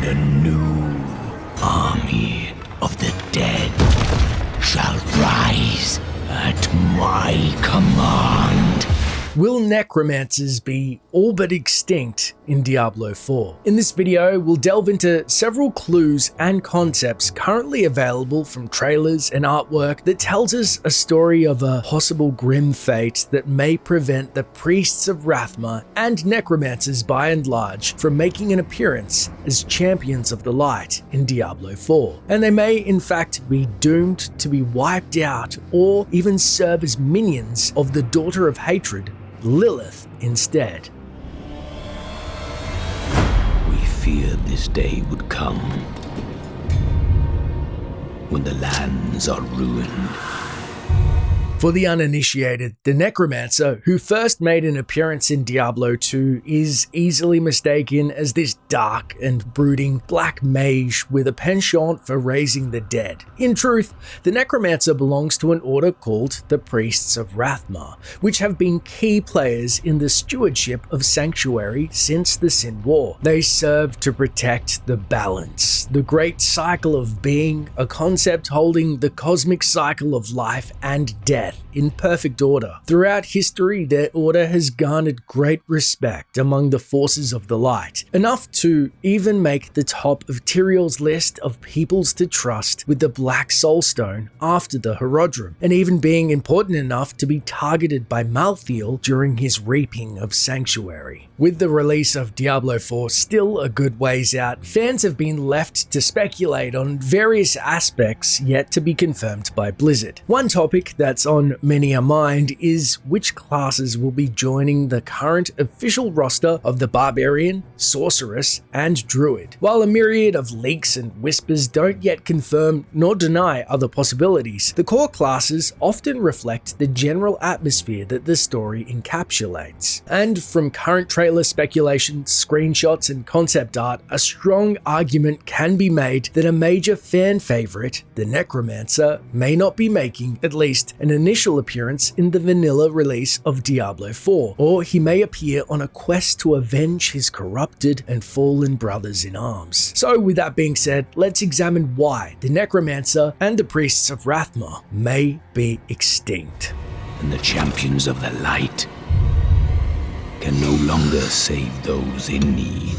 And a new army of the dead shall rise at my command. Will necromancers be all but extinct in Diablo 4? In this video, we'll delve into several clues and concepts currently available from trailers and artwork that tells us a story of a possible grim fate that may prevent the priests of Rathma and necromancers by and large from making an appearance as champions of the light in Diablo 4. And they may in fact be doomed to be wiped out or even serve as minions of the Daughter of Hatred, Lilith, instead. We feared this day would come when the lands are ruined. For the uninitiated, the Necromancer, who first made an appearance in Diablo 2, is easily mistaken as this dark and brooding black mage with a penchant for raising the dead. In truth, the Necromancer belongs to an order called the Priests of Rathma, which have been key players in the stewardship of Sanctuary since the Sin War. They serve to protect the balance, the great cycle of being, a concept holding the cosmic cycle of life and death in perfect order. Throughout history, their order has garnered great respect among the forces of the light, enough to even make the top of Tyrael's list of peoples to trust with the Black Soulstone after the Horodrim, and even being important enough to be targeted by Malthael during his reaping of Sanctuary. With the release of Diablo 4 still a good ways out, fans have been left to speculate on various aspects yet to be confirmed by Blizzard. One topic that's on many a mind is which classes will be joining the current official roster of the Barbarian, Sorceress, and Druid. While a myriad of leaks and whispers don't yet confirm nor deny other possibilities, the core classes often reflect the general atmosphere that the story encapsulates. And from current trailer speculation, screenshots, and concept art, a strong argument can be made that a major fan favorite, the Necromancer, may not be making at least an initial appearance in the vanilla release of Diablo 4, or he may appear on a quest to avenge his corrupted and fallen brothers in arms. So with that being said, let's examine why the Necromancer and the Priests of Rathma may be extinct. And the champions of the light can no longer save those in need.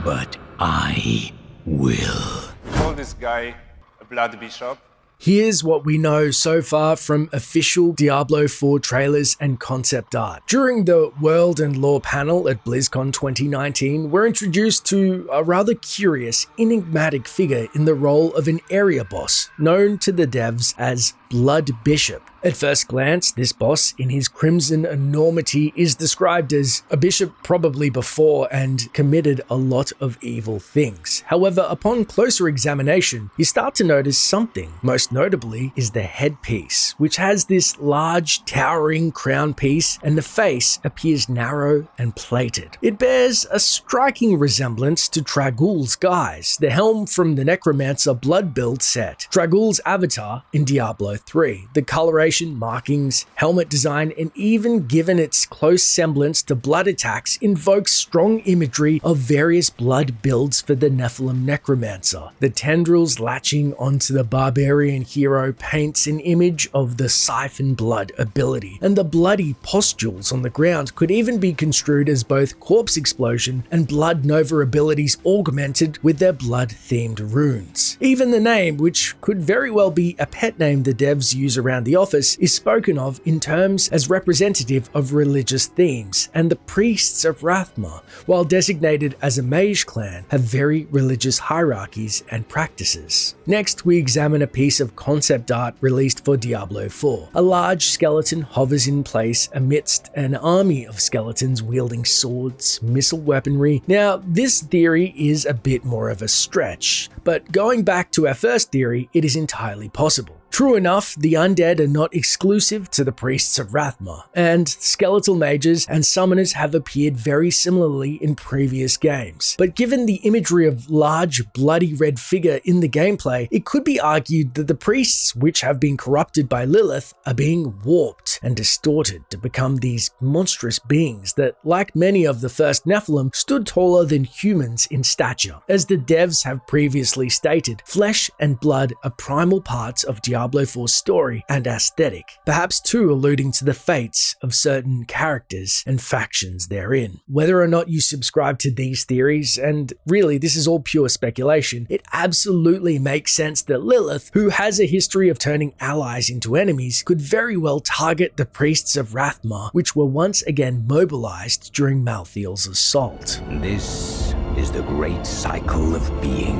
But I will. Call this guy a blood bishop. Here's what we know so far from official Diablo 4 trailers and concept art. During the World and Lore panel at BlizzCon 2019, we're introduced to a rather curious, enigmatic figure in the role of an area boss, known to the devs as Blood Bishop. At first glance, this boss, in his crimson enormity, is described as a bishop probably before and committed a lot of evil things. However, upon closer examination, you start to notice something. Most notably is the headpiece, which has this large, towering crown piece, and the face appears narrow and plated. It bears a striking resemblance to Trag'Oul's guise, the helm from the Necromancer Blood build set, Trag'Oul's avatar in Diablo 3. The coloration, markings, helmet design, and even given its close semblance to blood attacks invokes strong imagery of various blood builds for the Nephilim Necromancer. The tendrils latching onto the barbarian hero paints an image of the siphon blood ability, and the bloody pustules on the ground could even be construed as both corpse explosion and blood nova abilities augmented with their blood-themed runes. Even the name, which could very well be a pet name the devs use around the office, is spoken of in terms as representative of religious themes, and the Priests of Rathma, while designated as a mage clan, have very religious hierarchies and practices. Next, we examine a piece of concept art released for Diablo 4. A large skeleton hovers in place amidst an army of skeletons wielding swords, missile weaponry. Now, this theory is a bit more of a stretch, but going back to our first theory, it is entirely possible. True enough, the undead are not exclusive to the priests of Rathma, and skeletal mages and summoners have appeared very similarly in previous games. But given the imagery of large, bloody red figure in the gameplay, it could be argued that the priests, which have been corrupted by Lilith, are being warped and distorted to become these monstrous beings that, like many of the first Nephilim, stood taller than humans in stature. As the devs have previously stated, flesh and blood are primal parts of Diablo 4's story and aesthetic, perhaps too alluding to the fates of certain characters and factions therein. Whether or not you subscribe to these theories, and really this is all pure speculation, it absolutely makes sense that Lilith, who has a history of turning allies into enemies, could very well target the priests of Rathma, which were once again mobilized during Malthiel's assault. This is the great cycle of being,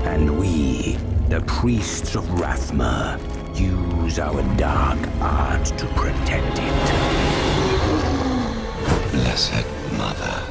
and we, the priests of Rathma, use our dark art to protect it. Blessed Mother.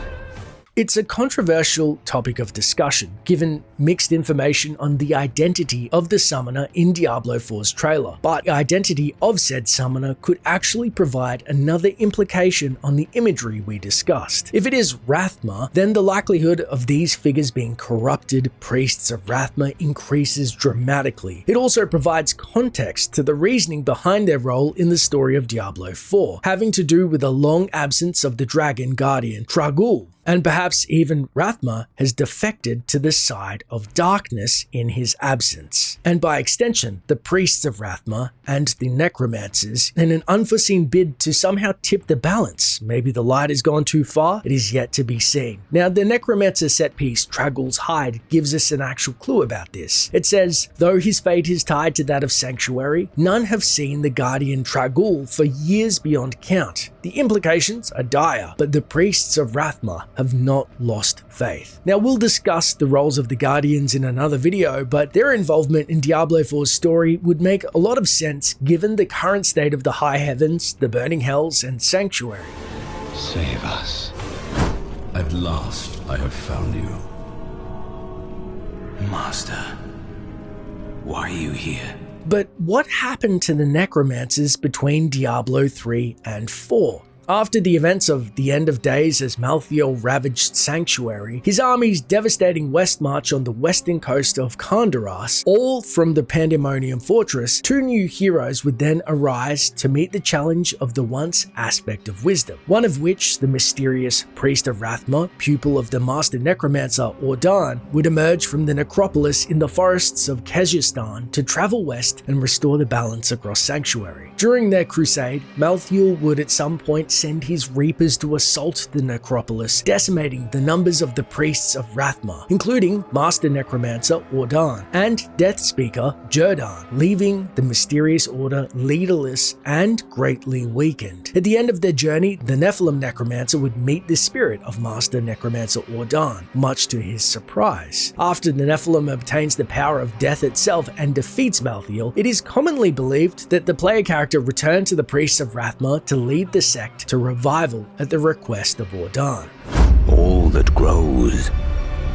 It's a controversial topic of discussion, given mixed information on the identity of the summoner in Diablo 4's trailer, but the identity of said summoner could actually provide another implication on the imagery we discussed. If it is Rathma, then the likelihood of these figures being corrupted priests of Rathma increases dramatically. It also provides context to the reasoning behind their role in the story of Diablo 4, having to do with a long absence of the dragon guardian Trag'Oul. And perhaps even Rathma has defected to the side of darkness in his absence. And by extension, the priests of Rathma and the Necromancers, in an unforeseen bid to somehow tip the balance. Maybe the light has gone too far, it is yet to be seen. Now, the Necromancer set piece, Trag'Oul's Hide, gives us an actual clue about this. It says, though his fate is tied to that of Sanctuary, none have seen the guardian Trag'Oul for years beyond count. The implications are dire, but the priests of Rathma have not lost faith. Now, we'll discuss the roles of the Guardians in another video, but their involvement in Diablo 4's story would make a lot of sense given the current state of the High Heavens, the Burning Hells, and Sanctuary. Save us. At last, I have found you. Master, why are you here? But what happened to the Necromancers between Diablo 3 and 4? After the events of the End of Days as Malthiel ravaged Sanctuary, his army's devastating west march on the western coast of Kandaras, all from the Pandemonium Fortress, two new heroes would then arise to meet the challenge of the once aspect of wisdom, one of which, the mysterious Priest of Rathma, pupil of the Master Necromancer Ordan, would emerge from the necropolis in the forests of Khezestan to travel west and restore the balance across Sanctuary. During their crusade, Malthiel would at some point send his reapers to assault the necropolis, decimating the numbers of the priests of Rathma, including Master Necromancer Ordan and Death Speaker Jerdan, leaving the mysterious order leaderless and greatly weakened. At the end of their journey, the Nephilim Necromancer would meet the spirit of Master Necromancer Ordan, much to his surprise. After the Nephilim obtains the power of death itself and defeats Malthiel, it is commonly believed that the player character returned to the priests of Rathma to lead the sect to revival at the request of Ordan. All that grows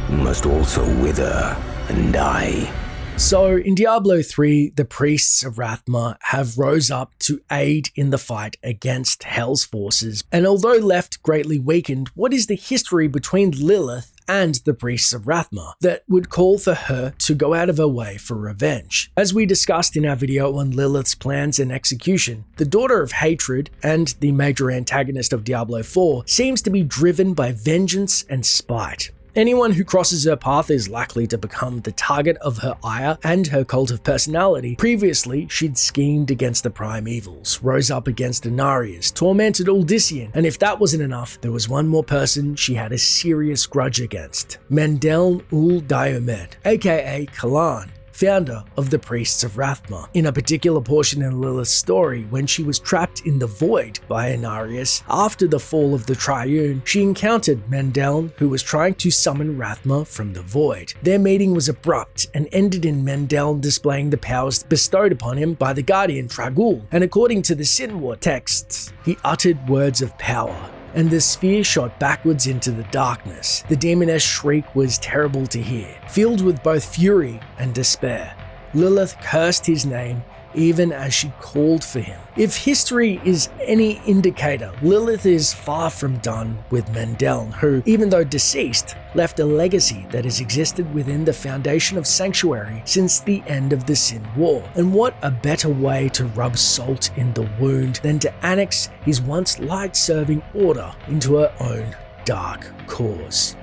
must also wither and die. So in Diablo 3, the priests of Rathma have rose up to aid in the fight against Hell's forces, and although left greatly weakened, what is the history between Lilith and the priests of Rathma that would call for her to go out of her way for revenge? As we discussed in our video on Lilith's plans and execution, the Daughter of Hatred and the major antagonist of Diablo 4 seems to be driven by vengeance and spite. Anyone who crosses her path is likely to become the target of her ire and her cult of personality. Previously, she'd schemed against the Primevals, rose up against Inarius, tormented Uldyssian, and if that wasn't enough, there was one more person she had a serious grudge against: Mendel ul Diomed, aka Kalan, founder of the Priests of Rathma. In a particular portion in Lilith's story, when she was trapped in the Void by Inarius, after the fall of the Triune, she encountered Mendel, who was trying to summon Rathma from the Void. Their meeting was abrupt and ended in Mendel displaying the powers bestowed upon him by the Guardian Trag'Oul, and according to the Sinwar texts, he uttered words of power, and the sphere shot backwards into the darkness. The demoness shriek was terrible to hear, filled with both fury and despair. Lilith cursed his name even as she called for him. If history is any indicator, Lilith is far from done with Mendel, who, even though deceased, left a legacy that has existed within the foundation of Sanctuary since the end of the Sin War. And what a better way to rub salt in the wound than to annex his once light-serving order into her own dark cause.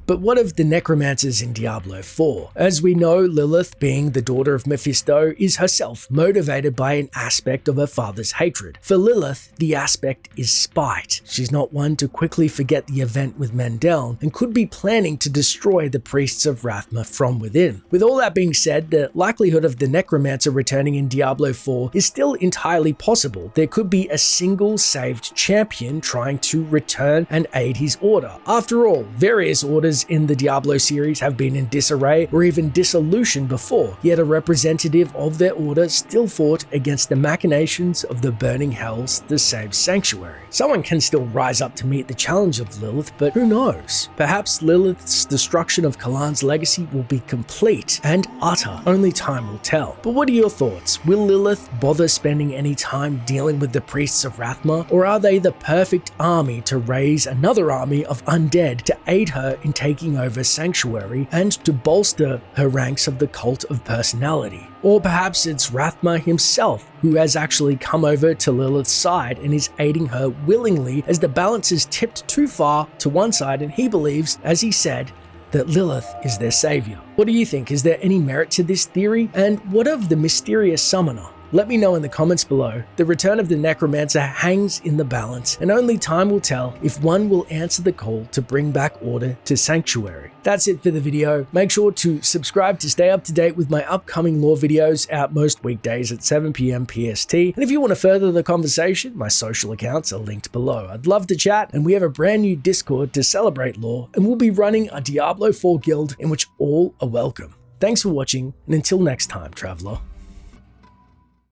But what of the Necromancers in Diablo 4? As we know, Lilith, being the daughter of Mephisto, is herself motivated by an aspect of her father's hatred. For Lilith, the aspect is spite. She's not one to quickly forget the event with Mendel and could be planning to destroy the priests of Rathma from within. With all that being said, the likelihood of the Necromancer returning in Diablo 4 is still entirely possible. There could be a single saved champion trying to return and aid his order. After all, various orders in the Diablo series have been in disarray or even dissolution before, yet a representative of their order still fought against the machinations of the burning hells to save Sanctuary. Someone can still rise up to meet the challenge of Lilith, but who knows? Perhaps Lilith's destruction of Kalan's legacy will be complete and utter. Only time will tell. But what are your thoughts? Will Lilith bother spending any time dealing with the priests of Rathma, or are they the perfect army to raise another army of undead to aid her in taking over Sanctuary and to bolster her ranks of the Cult of Personality? Or perhaps it's Rathma himself who has actually come over to Lilith's side and is aiding her willingly as the balance is tipped too far to one side and he believes, as he said, that Lilith is their savior. What do you think? Is there any merit to this theory? And what of the mysterious summoner? Let me know in the comments below. The return of the Necromancer hangs in the balance, and only time will tell if one will answer the call to bring back order to Sanctuary. That's it for the video. Make sure to subscribe to stay up to date with my upcoming lore videos out most weekdays at 7 PM PST. And if you want to further the conversation, my social accounts are linked below. I'd love to chat, and we have a brand new Discord to celebrate lore, and we'll be running a Diablo 4 guild in which all are welcome. Thanks for watching, and until next time, Traveler.